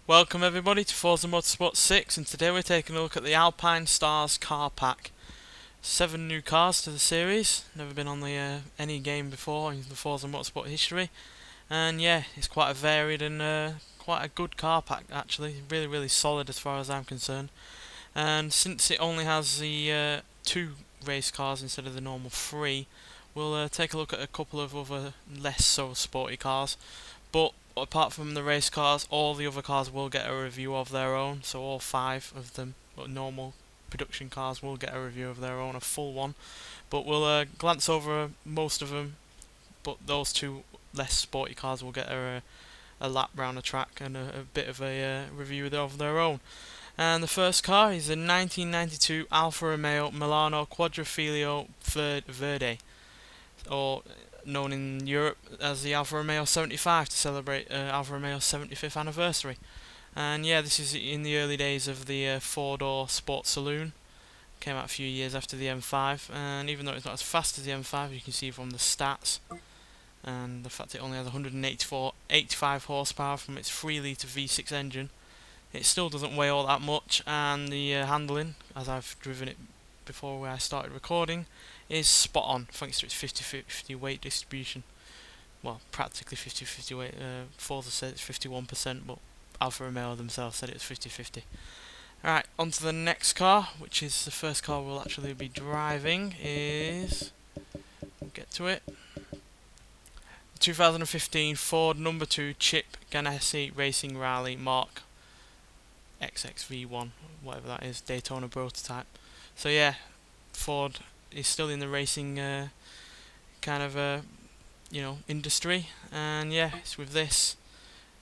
Welcome everybody to Forza Motorsport 6, and today we're taking a look at the Alpinestars car pack. 7 new cars to the series, never been on the any game before in the Forza Motorsport history, and yeah, it's quite a varied and quite a good car pack actually, really solid as far as I'm concerned. And since it only has the 2 race cars instead of the normal 3, we'll take a look at a couple of other less so sporty cars. But apart from the race cars, all the other cars will get a review of their own. So all 5 of them, normal production cars, will get a review of their own, a full one. But we'll glance over most of them. But those 2 less sporty cars will get a lap round the track and a bit of a review of their own. And the first car is a 1992 Alfa Romeo Milano Quadrifoglio Verde, or known in Europe as the Alfa Romeo 75, to celebrate Alfa Romeo's 75th anniversary. And yeah, this is in the early days of the 4-door Sport Saloon. Came out a few years after the M5, and even though it's not as fast as the M5, you can see from the stats and the fact it only has 185 horsepower from its 3-litre V6 engine, it still doesn't weigh all that much, and the handling, as I've driven it before I started recording, is spot on thanks to its 50-50 weight distribution. Well, practically 50-50 weight. Forza said it's 51%, but Alfa Romeo themselves said it's 50-50. Alright, on to the next car, which is the first car we'll actually be driving. We'll get to it. 2015 Ford number 2 Chip Ganassi Racing Rally Mark XXVI, whatever that is, Daytona prototype. So yeah, Ford is still in the racing kind of industry, and yeah, it's with this.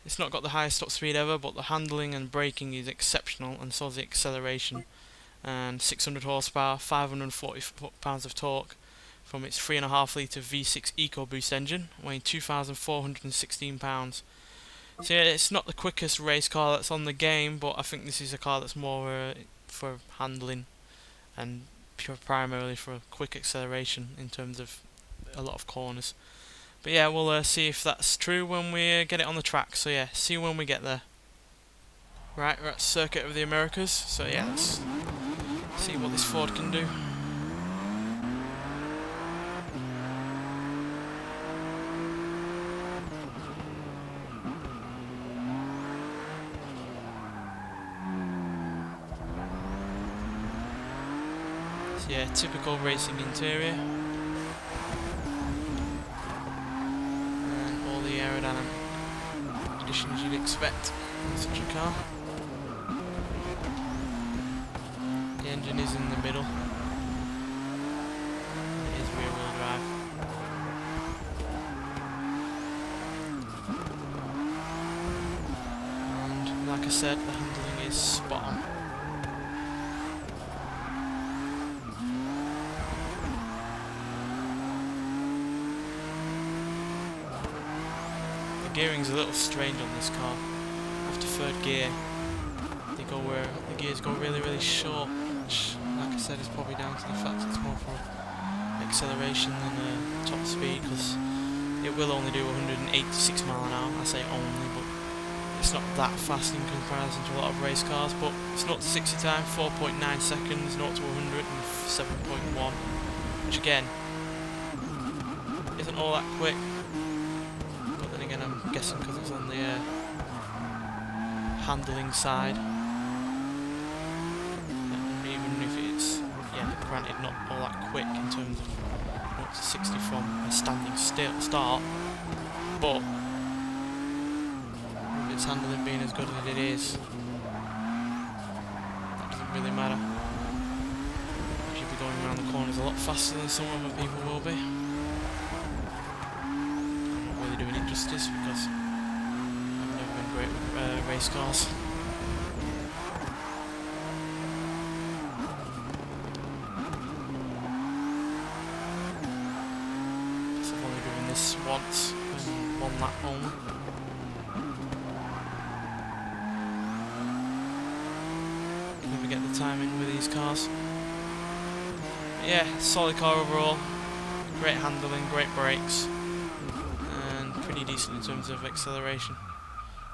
It's not got the highest top speed ever, but the handling and braking is exceptional, and so is the acceleration. And 600 horsepower, 540 pounds of torque from its 3.5-litre V6 EcoBoost engine, weighing 2,416 pounds. So yeah, it's not the quickest race car that's on the game, but I think this is a car that's more for handling and primarily for quick acceleration in terms of a lot of corners. But yeah, we'll see if that's true when we get it on the track. So yeah, see you when we get there. Right, we're at Circuit of the Americas. So yeah, let's see what this Ford can do. So yeah, typical racing interior. Aerodynamic conditions you'd expect in such a car. The engine is in the middle. It is rear wheel drive. And like I said, the handling is spot on. The gearing's a little strange on this car. After 3rd gear, they go where the gears go really short, which, like I said, is probably down to the fact it's more for acceleration than top speed, because it will only do 186 mile an hour. I say only, but it's not that fast in comparison to a lot of race cars. But it's 0 to 60 time, 4.9 seconds, 0 to 100 in 7.1, which again isn't all that quick. Again, I'm guessing because it's on the handling side. And even if it's, granted not all that quick in terms of 0 to 60 from a standing start, but with its handling being as good as it is, that doesn't really matter. You'll be going around the corners a lot faster than some other people will be. Doing it justice because I've never been great with race cars. So I've only driven this once and 1 lap only. Never get the timing with these cars. But yeah, solid car overall. Great handling, great brakes. Pretty decent in terms of acceleration.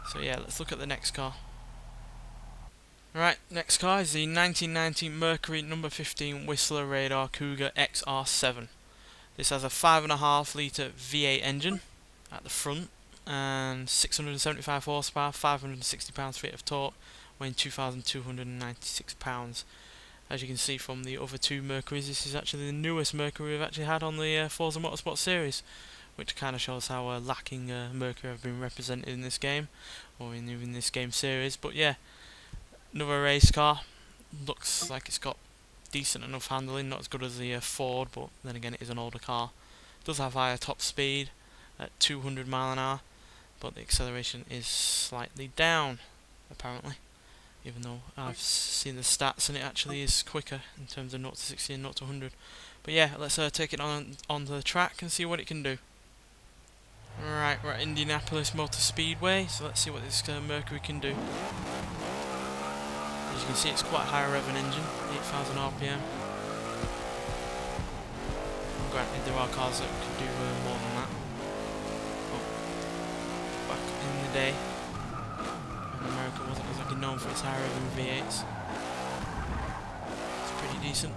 So yeah, let's look at the next car. Right, next car is the 1990 Mercury number 15 Whistler Radar Cougar XR7. This has a 5.5 litre V8 engine at the front and 675 horsepower, 560 pounds-feet of torque, weighing 2,296 pounds. As you can see from the other two Mercuries, this is actually the newest Mercury we've actually had on the Forza Motorsport series, which kind of shows how lacking Mercury have been represented in this game, or in this game series. But yeah, another race car. Looks like it's got decent enough handling, not as good as the Ford, but then again it is an older car. It does have higher top speed at 200 mile an hour, but the acceleration is slightly down, apparently. Even though I've seen the stats and it actually is quicker in terms of 0 to 60 and 0 to 100. But yeah, let's take it onto the track and see what it can do. Right, we're at Indianapolis Motor Speedway, so let's see what this Mercury can do. As you can see, it's quite a high revving engine, 8,000 RPM. Granted, there are cars that can do more than that. But back in the day, when America wasn't exactly known for its high revving V8s, it's pretty decent.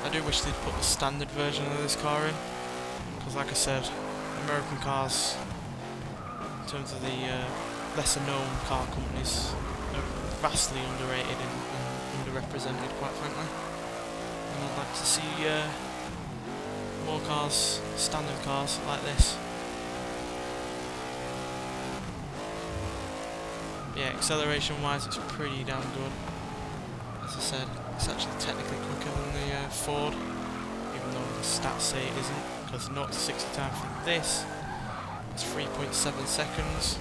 I do wish they'd put the standard version of this car in, because like I said, American cars, in terms of the lesser known car companies, are vastly underrated and underrepresented, quite frankly. And I'd like to see more cars, standard cars like this. Yeah, acceleration wise it's pretty damn good. As I said, it's actually technically quicker than the Ford, even though the stats say it isn't, because 0 to 60 time for this is 3.7 seconds.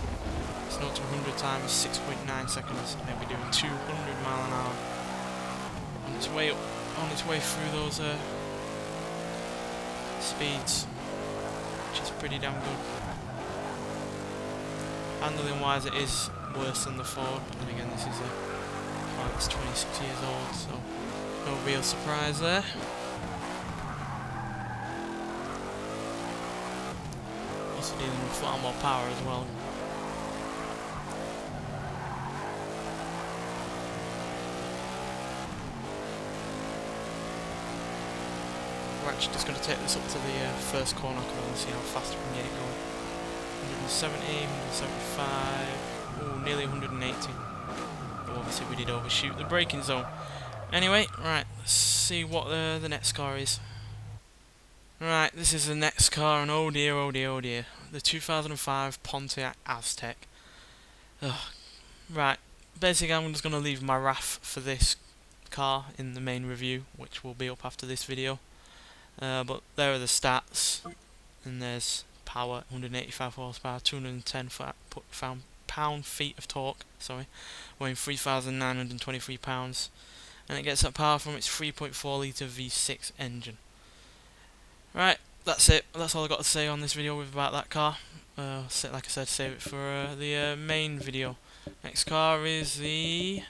It's 0 to 100 time is 6.9 seconds, and we're doing 200 mile an hour on its way up, on its way through those speeds, which is pretty damn good. Handling wise, it is worse than the Ford, but then again, this is a car that's 26 years old, so no real surprise there. Also dealing with far more power as well. We're actually just going to take this up to the first corner because I want to see how fast we can get it going. 170, 175, ooh, nearly 180. But obviously we did overshoot the braking zone. Anyway, right, let's see what the next car is. Right, this is the next car, and oh dear, oh dear, oh dear. The 2005 Pontiac Aztek. Ugh. Right, basically I'm just going to leave my wrath for this car in the main review, which will be up after this video. But there are the stats, and there's power, 185 horsepower, 210 pound-feet of torque, weighing 3,923 pounds, and it gets that power from its 3.4 litre V6 engine. Right, that's it. That's all I got to say on this video about that car. Like I said, save it for the main video. Next car is the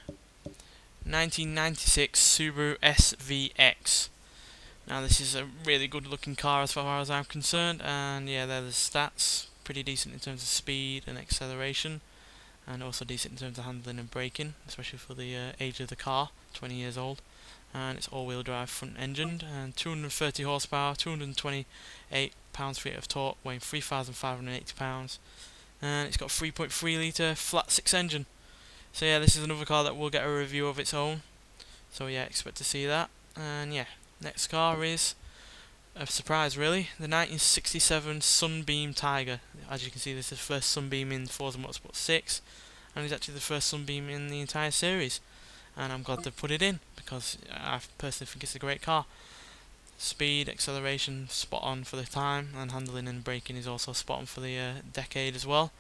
1996 Subaru SVX. Now this is a really good looking car as far as I'm concerned, and yeah, they're the stats, pretty decent in terms of speed and acceleration, and also decent in terms of handling and braking, especially for the age of the car, 20 years old. And it's all-wheel drive front engined, and 230 horsepower, 228 pounds-feet of torque, weighing 3,580 pounds, and it's got 3.3 litre flat 6 engine. So yeah, this is another car that will get a review of its own, so yeah, expect to see that. And yeah, next car is a surprise really, the 1967 Sunbeam Tiger. As you can see, this is the first Sunbeam in Forza Motorsport 6, and it's actually the first Sunbeam in the entire series, and I'm glad to put it in because I personally think it's a great car. Speed, acceleration, spot on for the time, and handling and braking is also spot on for the decade as well.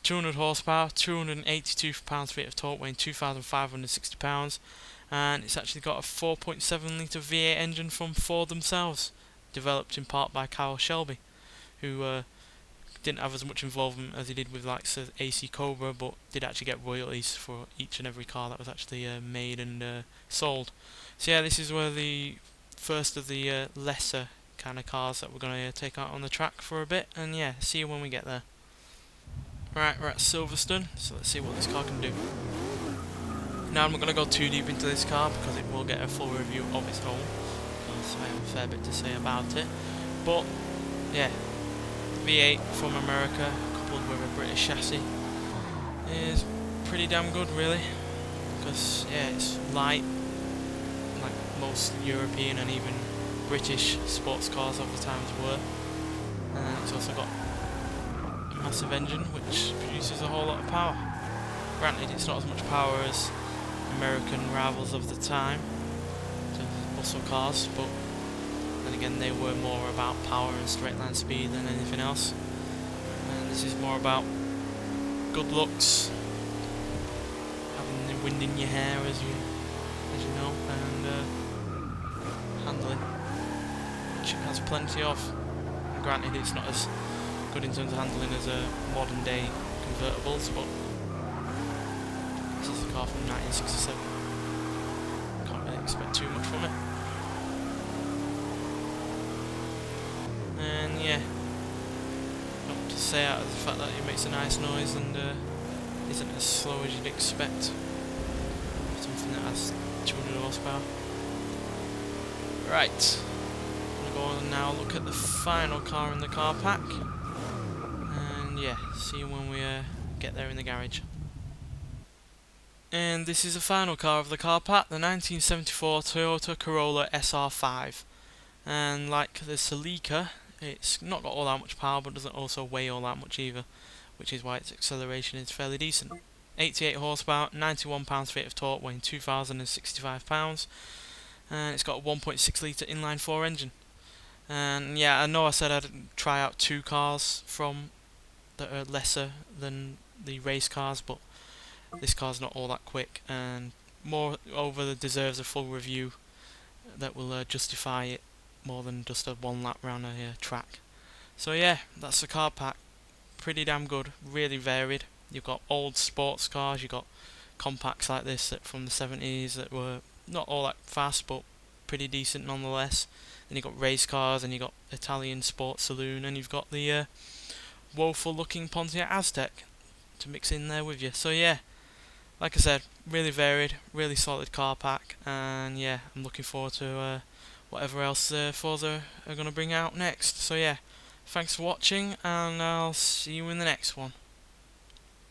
200 horsepower, 282 pounds-feet of torque, weighing 2,560 pounds, and it's actually got a 4.7 litre V8 engine from Ford themselves, developed in part by Kyle Shelby, who didn't have as much involvement as he did with like AC Cobra, but did actually get royalties for each and every car that was actually made and sold. So yeah, this is where the first of the lesser kind of cars that we're going to take out on the track for a bit, and yeah, see you when we get there. Right, we're at Silverstone, so let's see what this car can do. Now I'm not going to go too deep into this car because it will get a full review of its own, because I have a fair bit to say about it. But yeah, V8 from America coupled with a British chassis is pretty damn good, really, because yeah, it's light like most European and even British sports cars of the times were, and it's also got a massive engine which produces a whole lot of power. Granted, it's not as much power as American rivals of the time, in terms of muscle cars, but then again they were more about power and straight line speed than anything else, and this is more about good looks, having the wind in your hair as you know, and handling, which it has plenty of. And granted, it's not as good in terms of handling as a modern day convertibles, but this is a car from 1967. Can't really expect too much from it. And yeah, not to say out of the fact that it makes a nice noise and isn't as slow as you'd expect. Something that has 200 horsepower. Right, I'm going to go on now look at the final car in the car pack. And yeah, see you when we get there in the garage. And this is the final car of the car pack, the 1974 Toyota Corolla SR5. And like the Celica, it's not got all that much power, but doesn't also weigh all that much either, which is why its acceleration is fairly decent. 88 horsepower, 91 pounds-feet of torque, weighing 2,065 pounds, and it's got a 1.6 litre inline-4 engine. And yeah, I know I said I'd try out two cars from that are lesser than the race cars, but this car's not all that quick, and moreover, deserves a full review that will justify it more than just a one lap round a track. So yeah, that's the car pack. Pretty damn good, really varied. You've got old sports cars, you've got compacts like this that from the 70s that were not all that fast but pretty decent nonetheless. Then you've got race cars, and you've got Italian sports saloon, and you've got the woeful looking Pontiac Aztek to mix in there with you. So yeah, like I said, really varied, really solid car pack, and yeah, I'm looking forward to whatever else Forza are going to bring out next. So yeah, thanks for watching, and I'll see you in the next one.